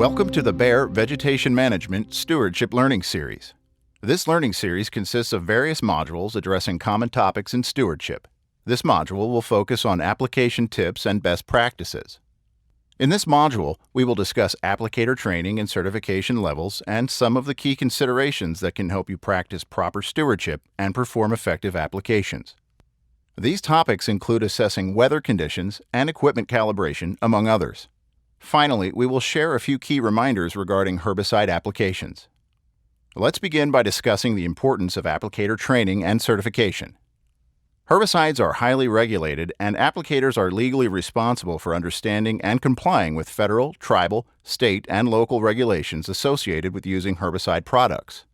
Welcome to the Bayer Vegetation Management Stewardship Learning Series. This learning series consists of various modules addressing common topics in stewardship. This module will focus on application tips and best practices. In this module, we will discuss applicator training and certification levels and some of the key considerations that can help you practice proper stewardship and perform effective applications. These topics include assessing weather conditions and equipment calibration, among others. Finally, we will share a few key reminders regarding herbicide applications. Let's begin by discussing the importance of applicator training and certification. Herbicides are highly regulated, and applicators are legally responsible for understanding and complying with federal, tribal, state, and local regulations associated with using herbicide products.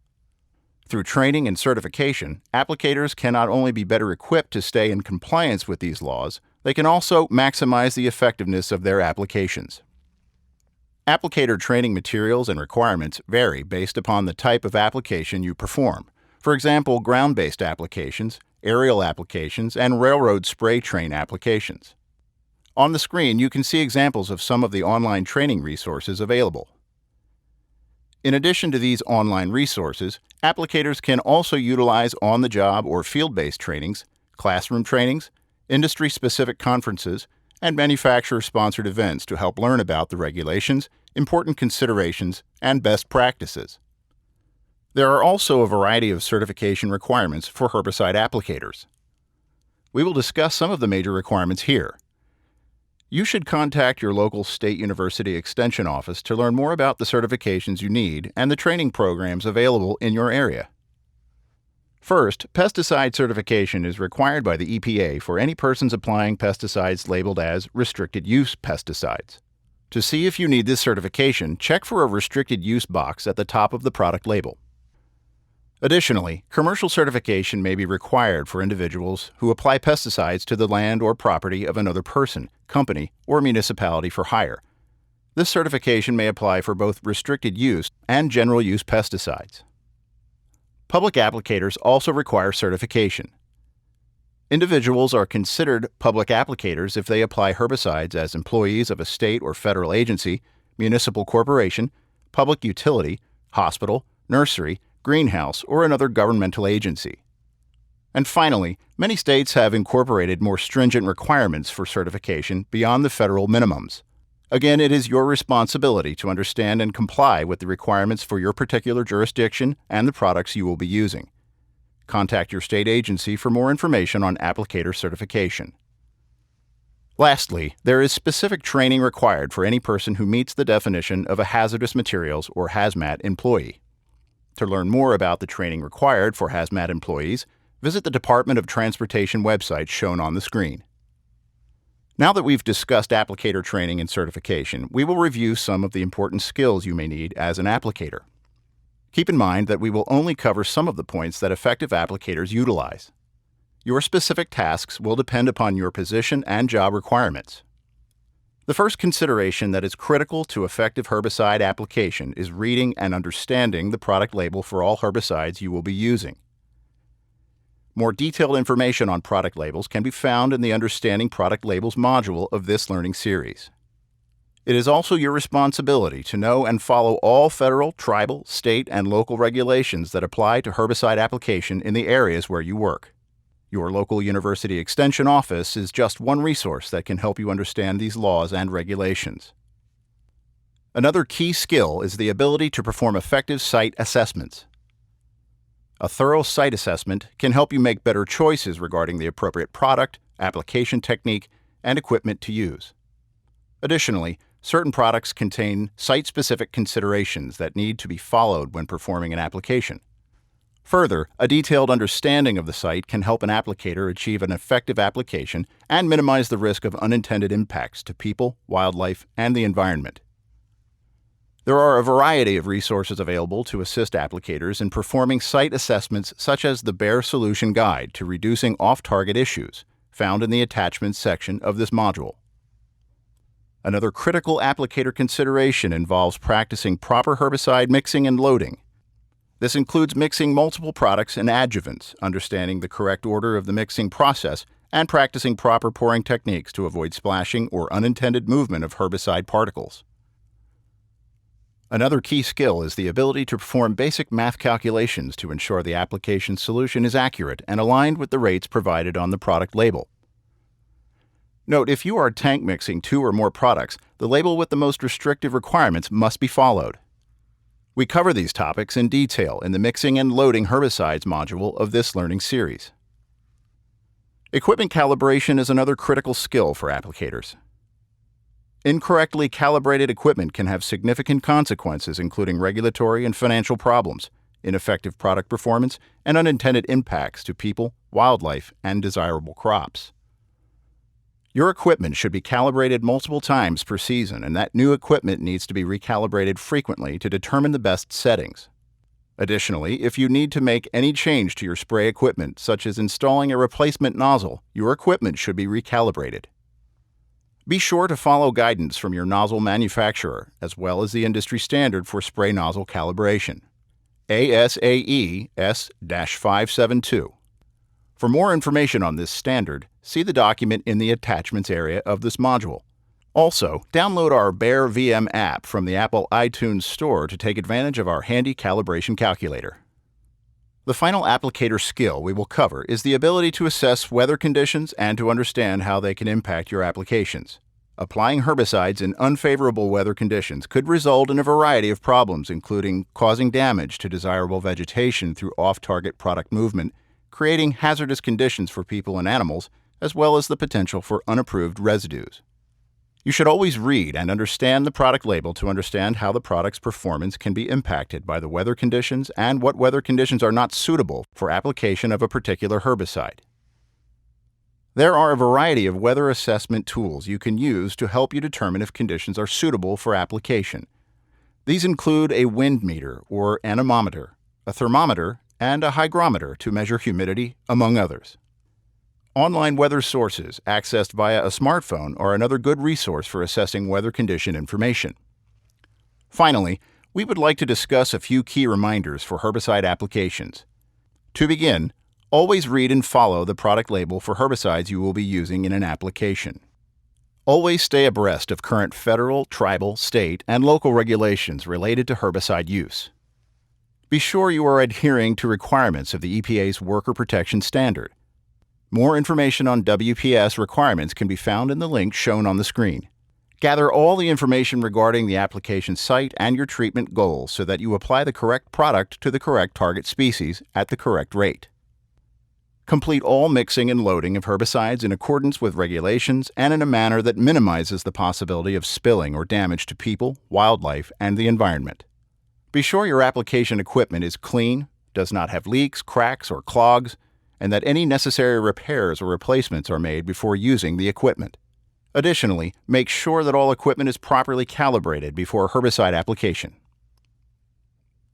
Through training and certification, applicators can not only be better equipped to stay in compliance with these laws, they can also maximize the effectiveness of their applications. Applicator training materials and requirements vary based upon the type of application you perform. For example, ground-based applications, aerial applications, and railroad spray train applications. On the screen, you can see examples of some of the online training resources available. In addition to these online resources, applicators can also utilize on-the-job or field-based trainings, classroom trainings, industry-specific conferences, and manufacturer-sponsored events to help learn about the regulations, important considerations, and best practices. There are also a variety of certification requirements for herbicide applicators. We will discuss some of the major requirements here. You should contact your local state university extension office to learn more about the certifications you need and the training programs available in your area. First, pesticide certification is required by the EPA for any persons applying pesticides labeled as restricted use pesticides. To see if you need this certification, check for a restricted use box at the top of the product label. Additionally, commercial certification may be required for individuals who apply pesticides to the land or property of another person, company, or municipality for hire. This certification may apply for both restricted use and general use pesticides. Public applicators also require certification. Individuals are considered public applicators if they apply herbicides as employees of a state or federal agency, municipal corporation, public utility, hospital, nursery, greenhouse, or another governmental agency. And finally, many states have incorporated more stringent requirements for certification beyond the federal minimums. Again, it is your responsibility to understand and comply with the requirements for your particular jurisdiction and the products you will be using. Contact your state agency for more information on applicator certification. Lastly, there is specific training required for any person who meets the definition of a hazardous materials or hazmat employee. To learn more about the training required for hazmat employees, visit the Department of Transportation website shown on the screen. Now that we've discussed applicator training and certification, we will review some of the important skills you may need as an applicator. Keep in mind that we will only cover some of the points that effective applicators utilize. Your specific tasks will depend upon your position and job requirements. The first consideration that is critical to effective herbicide application is reading and understanding the product label for all herbicides you will be using. More detailed information on product labels can be found in the Understanding Product Labels module of this learning series. It is also your responsibility to know and follow all federal, tribal, state, and local regulations that apply to herbicide application in the areas where you work. Your local university extension office is just one resource that can help you understand these laws and regulations. Another key skill is the ability to perform effective site assessments. A thorough site assessment can help you make better choices regarding the appropriate product, application technique, and equipment to use. Additionally, certain products contain site-specific considerations that need to be followed when performing an application. Further, a detailed understanding of the site can help an applicator achieve an effective application and minimize the risk of unintended impacts to people, wildlife, and the environment. There are a variety of resources available to assist applicators in performing site assessments, such as the Bayer Solution Guide to Reducing Off-Target Issues, found in the Attachments section of this module. Another critical applicator consideration involves practicing proper herbicide mixing and loading. This includes mixing multiple products and adjuvants, understanding the correct order of the mixing process, and practicing proper pouring techniques to avoid splashing or unintended movement of herbicide particles. Another key skill is the ability to perform basic math calculations to ensure the application solution is accurate and aligned with the rates provided on the product label. Note, if you are tank mixing 2 or more products, the label with the most restrictive requirements must be followed. We cover these topics in detail in the Mixing and Loading Herbicides module of this learning series. Equipment calibration is another critical skill for applicators. Incorrectly calibrated equipment can have significant consequences, including regulatory and financial problems, ineffective product performance, and unintended impacts to people, wildlife, and desirable crops. Your equipment should be calibrated multiple times per season, and that new equipment needs to be recalibrated frequently to determine the best settings. Additionally, if you need to make any change to your spray equipment, such as installing a replacement nozzle, your equipment should be recalibrated. Be sure to follow guidance from your nozzle manufacturer, as well as the industry standard for spray nozzle calibration, ASAE S-572. For more information on this standard, see the document in the Attachments area of this module. Also, download our Bear VM app from the Apple iTunes Store to take advantage of our handy calibration calculator. The final applicator skill we will cover is the ability to assess weather conditions and to understand how they can impact your applications. Applying herbicides in unfavorable weather conditions could result in a variety of problems, including causing damage to desirable vegetation through off-target product movement, creating hazardous conditions for people and animals, as well as the potential for unapproved residues. You should always read and understand the product label to understand how the product's performance can be impacted by the weather conditions and what weather conditions are not suitable for application of a particular herbicide. There are a variety of weather assessment tools you can use to help you determine if conditions are suitable for application. These include a wind meter or anemometer, a thermometer, and a hygrometer to measure humidity, among others. Online weather sources accessed via a smartphone are another good resource for assessing weather condition information. Finally, we would like to discuss a few key reminders for herbicide applications. To begin, always read and follow the product label for herbicides you will be using in an application. Always stay abreast of current federal, tribal, state, and local regulations related to herbicide use. Be sure you are adhering to requirements of the EPA's Worker Protection Standard. More information on WPS requirements can be found in the link shown on the screen. Gather all the information regarding the application site and your treatment goals so that you apply the correct product to the correct target species at the correct rate. Complete all mixing and loading of herbicides in accordance with regulations and in a manner that minimizes the possibility of spilling or damage to people, wildlife, and the environment. Be sure your application equipment is clean, does not have leaks, cracks, or clogs, and that any necessary repairs or replacements are made before using the equipment. Additionally, make sure that all equipment is properly calibrated before herbicide application.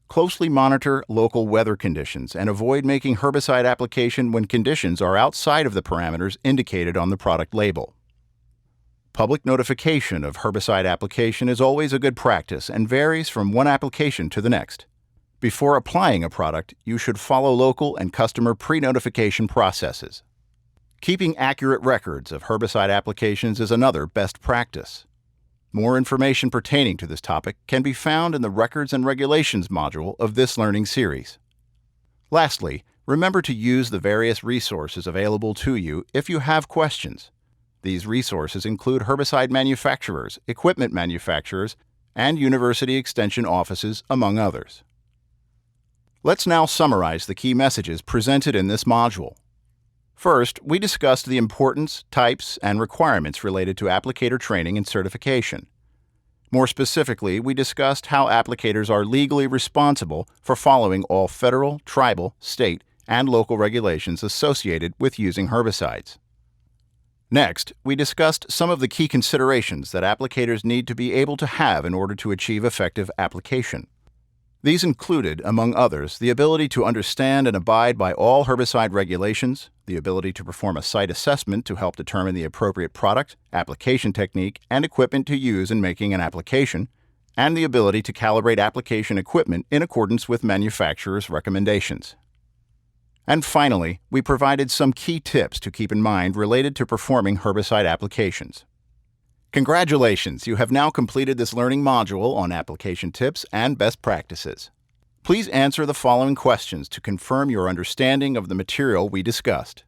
Closely monitor local weather conditions and avoid making herbicide application when conditions are outside of the parameters indicated on the product label. Public notification of herbicide application is always a good practice and varies from one application to the next. Before applying a product, you should follow local and customer pre-notification processes. Keeping accurate records of herbicide applications is another best practice. More information pertaining to this topic can be found in the Records and Regulations module of this learning series. Lastly, remember to use the various resources available to you if you have questions. These resources include herbicide manufacturers, equipment manufacturers, and university extension offices, among others. Let's now summarize the key messages presented in this module. First, we discussed the importance, types, and requirements related to applicator training and certification. More specifically, we discussed how applicators are legally responsible for following all federal, tribal, state, and local regulations associated with using herbicides. Next, we discussed some of the key considerations that applicators need to be able to have in order to achieve effective application. These included, among others, the ability to understand and abide by all herbicide regulations, the ability to perform a site assessment to help determine the appropriate product, application technique, and equipment to use in making an application, and the ability to calibrate application equipment in accordance with manufacturers' recommendations. And finally, we provided some key tips to keep in mind related to performing herbicide applications. Congratulations, you have now completed this learning module on application tips and best practices. Please answer the following questions to confirm your understanding of the material we discussed.